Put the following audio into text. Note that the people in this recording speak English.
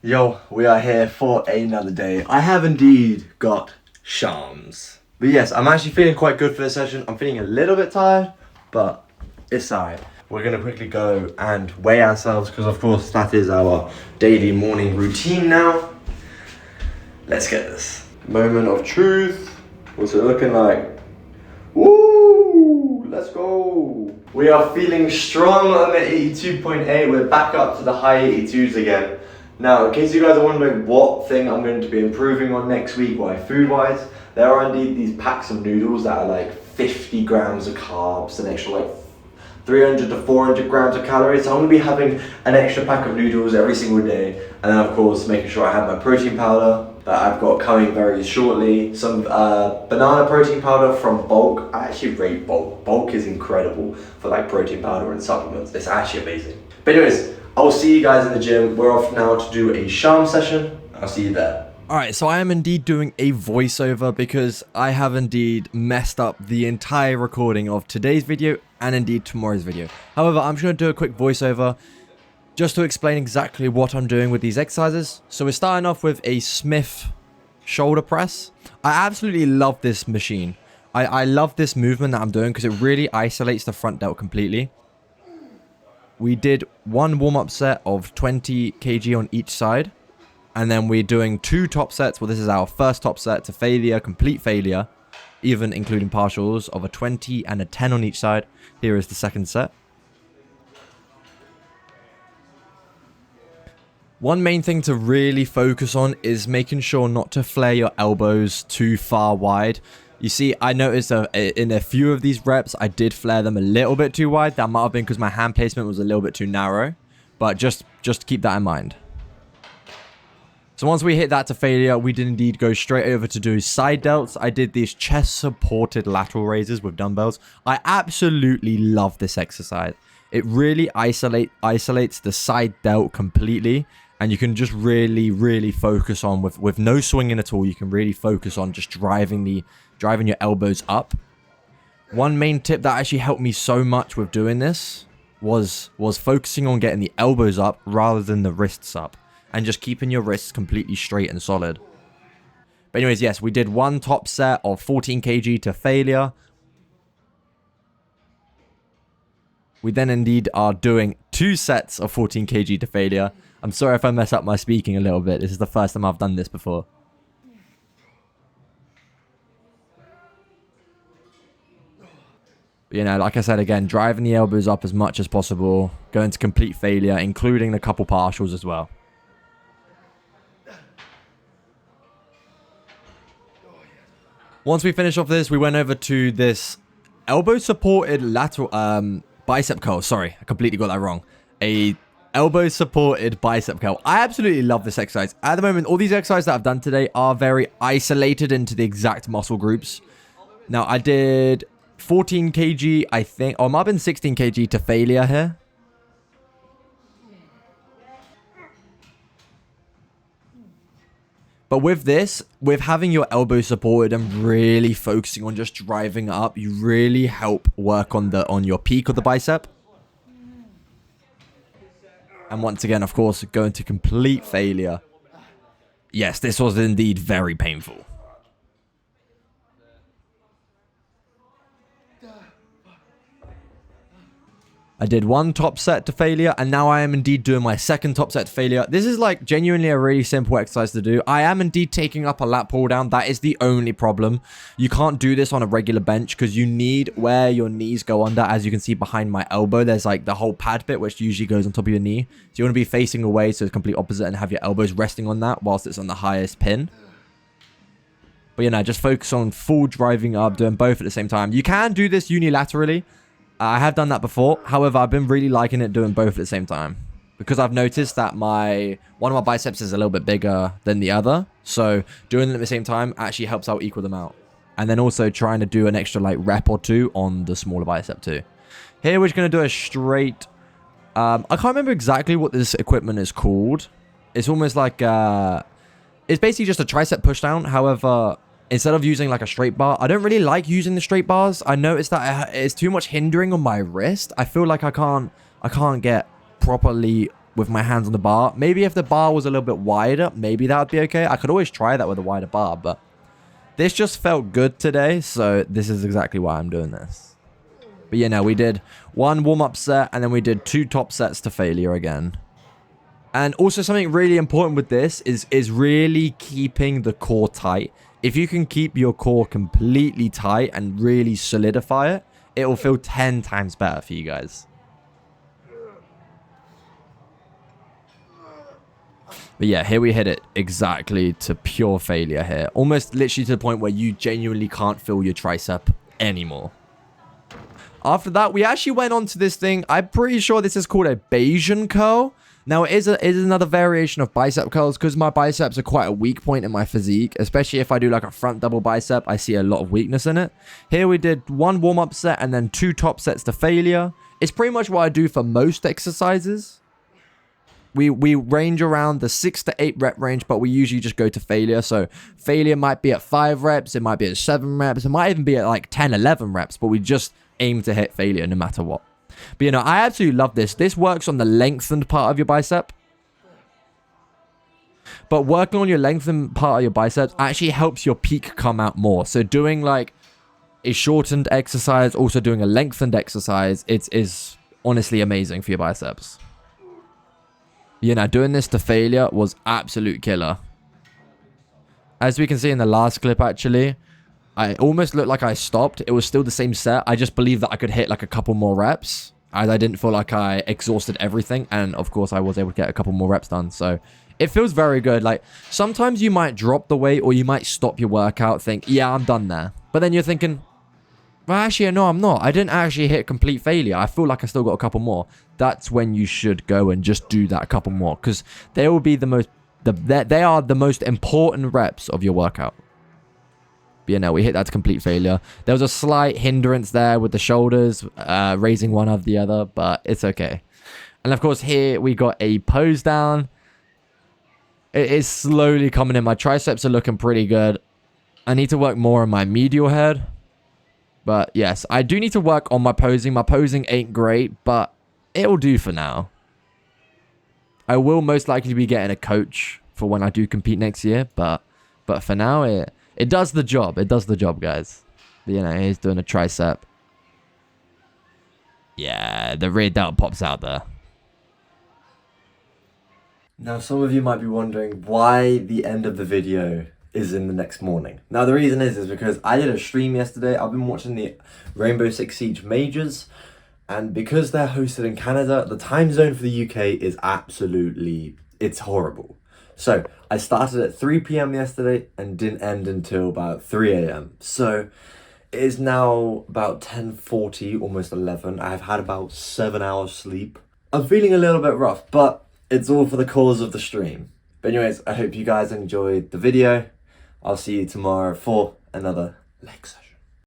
Yo, we are here for another day. I have indeed got Sharms. But yes, I'm actually feeling quite good for this session. I'm feeling a little bit tired, but it's alright. We're going to quickly go and weigh ourselves because of course that is our daily morning routine now. Let's get this. Moment of truth. What's it looking like? Woo! Let's go! We are feeling strong on the 82.8. We're back up to the high 82s again. Now, in case you guys are wondering what thing I'm going to be improving on next week, food-wise, there are indeed these packs of noodles that are like 50 grams of carbs, an extra like 300 to 400 grams of calories. So I'm going to be having an extra pack of noodles every single day. And then of course, making sure I have my protein powder that I've got coming very shortly. Some banana protein powder from Bulk. I actually rate Bulk. Bulk is incredible for like protein powder and supplements. It's actually amazing. But anyways, I'll see you guys in the gym. We're off now to do a Sharm session. I'll see you there. Alright, so I am indeed doing a voiceover because I have indeed messed up the entire recording of today's video and indeed tomorrow's video. However, I'm just going to do a quick voiceover just to explain exactly what I'm doing with these exercises. So we're starting off with a Smith shoulder press. I absolutely love this machine. I love this movement that I'm doing because it really isolates the front delt completely. We did one warm-up set of 20 kg on each side. And then we're doing 2 top sets. Well, this is our first top set to failure, complete failure. Even including partials of a 20 and a 10 on each side. Here is the second set. One main thing to really focus on is making sure not to flare your elbows too far wide. You see, I noticed in a few of these reps, I did flare them a little bit too wide. That might have been because my hand placement was a little bit too narrow. But just keep that in mind. So once we hit that to failure, we did indeed go straight over to do side delts. I did these chest-supported lateral raises with dumbbells. I absolutely love this exercise. It really isolates the side delt completely. And you can just really focus on, with no swinging at all, you can really focus on just driving your elbows up. One main tip that actually helped me so much with doing this was focusing on getting the elbows up rather than the wrists up. And just keeping your wrists completely straight and solid. But anyways, yes, we did one top set of 14 kg to failure. We then indeed are doing 2 sets of 14 kg to failure. I'm sorry if I mess up my speaking a little bit. This is the first time I've done this before. But, you know, like I said again, driving the elbows up as much as possible. Going to complete failure, including a couple partials as well. Once we finish off this, we went over to this elbow-supported lateral bicep curl. Sorry, I completely got that wrong. A elbow-supported bicep curl. I absolutely love this exercise. At the moment, all these exercises that I've done today are very isolated into the exact muscle groups. Now, I did 14 kg, I think. Or it might have been 16 kg to failure here. But with this, with having your elbow supported and really focusing on just driving up, you really help work on your peak of the bicep. And once again, of course, going to complete failure. Yes, this was indeed very painful. I did one top set to failure, and now I am indeed doing my second top set to failure. This is like genuinely a really simple exercise to do. I am indeed taking up a lat pull down. That is the only problem. You can't do this on a regular bench because you need where your knees go under. As you can see behind my elbow, there's like the whole pad bit, which usually goes on top of your knee. So you want to be facing away, so it's complete opposite, and have your elbows resting on that whilst it's on the highest pin. But you know, just focus on full driving up, doing both at the same time. You can do this unilaterally. I have done that before. However, I've been really liking it doing both at the same time. Because I've noticed that one of my biceps is a little bit bigger than the other. So doing them at the same time actually helps out equal them out. And then also trying to do an extra like rep or 2 on the smaller bicep too. Here we're just going to do a straight... I can't remember exactly what this equipment is called. It's almost like... it's basically just a tricep pushdown. However... instead of using like a straight bar, I don't really like using the straight bars. I noticed that it's too much hindering on my wrist. I feel like I can't get properly with my hands on the bar. Maybe if the bar was a little bit wider, maybe that would be okay. I could always try that with a wider bar, but this just felt good today, so this is exactly why I'm doing this. But yeah, no, we did 1 warm-up set, and then we did 2 top sets to failure again. And also something really important with this is really keeping the core tight. If you can keep your core completely tight and really solidify it, it will feel 10 times better for you guys. But yeah, here we hit it exactly to pure failure here. Almost literally to the point where you genuinely can't feel your tricep anymore. After that, we actually went on to this thing. I'm pretty sure this is called a Bayesian curl. Now, it is another variation of bicep curls because my biceps are quite a weak point in my physique. Especially if I do like a front double bicep, I see a lot of weakness in it. Here we did 1 warm-up set and then 2 top sets to failure. It's pretty much what I do for most exercises. We range around the 6 to 8 rep range, but we usually just go to failure. So failure might be at 5 reps, it might be at 7 reps, it might even be at like 10, 11 reps, but we just aim to hit failure no matter what. But you know, I absolutely love this. This works on the lengthened part of your bicep. But working on your lengthened part of your biceps actually helps your peak come out more. So doing like a shortened exercise, also doing a lengthened exercise, it is honestly amazing for your biceps. You know, doing this to failure was absolute killer. As we can see in the last clip, actually, I almost looked like I stopped. It was still the same set. I just believed that I could hit like a couple more reps, as I didn't feel like I exhausted everything. And of course, I was able to get a couple more reps done. So it feels very good. Like sometimes you might drop the weight or you might stop your workout, think, yeah, I'm done there. But then you're thinking, well, actually, no, I'm not. I didn't actually hit complete failure. I feel like I still got a couple more. That's when you should go and just do that a couple more, because they will be they are the most important reps of your workout. But yeah, no, we hit that to complete failure. There was a slight hindrance there with the shoulders, raising one of the other, but it's okay. And of course, here we got a pose down. It is slowly coming in. My triceps are looking pretty good. I need to work more on my medial head. But yes, I do need to work on my posing. My posing ain't great, but it'll do for now. I will most likely be getting a coach for when I do compete next year, but for now, it does the job. It does the job, guys. You know, he's doing a tricep. Yeah, the rear delt pops out there. Now, some of you might be wondering why the end of the video is in the next morning. Now, the reason is because I did a stream yesterday. I've been watching the Rainbow Six Siege Majors, and because they're hosted in Canada, the time zone for the UK is absolutely, it's horrible. So I started at 3 p.m. yesterday and didn't end until about 3 a.m. So it is now about 10:40, almost 11. I've had about 7 hours sleep. I'm feeling a little bit rough, but it's all for the cause of the stream. But anyways, I hope you guys enjoyed the video. I'll see you tomorrow for another leg session.